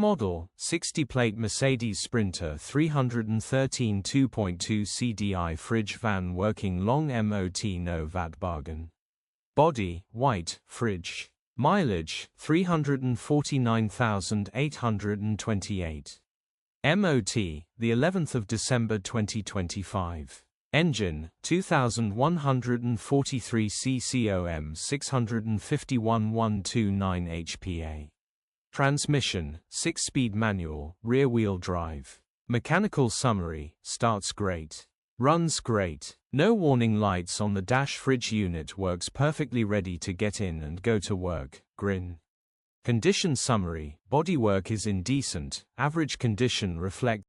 Model, 60 Plate Mercedes Sprinter 313 2.2 CDI fridge van working long MOT No Vat bargain. Body, white, fridge. Mileage, 349,828. MOT, the 11th of December 2025. Engine, 2143 CCOM 651 129 HPA. Transmission, 6-speed manual, rear-wheel drive. Mechanical summary, starts great. Runs great. No warning lights on the dash. Fridge unit works perfectly, ready to get in and go to work, grin. Condition summary, bodywork is in decent, average condition, reflect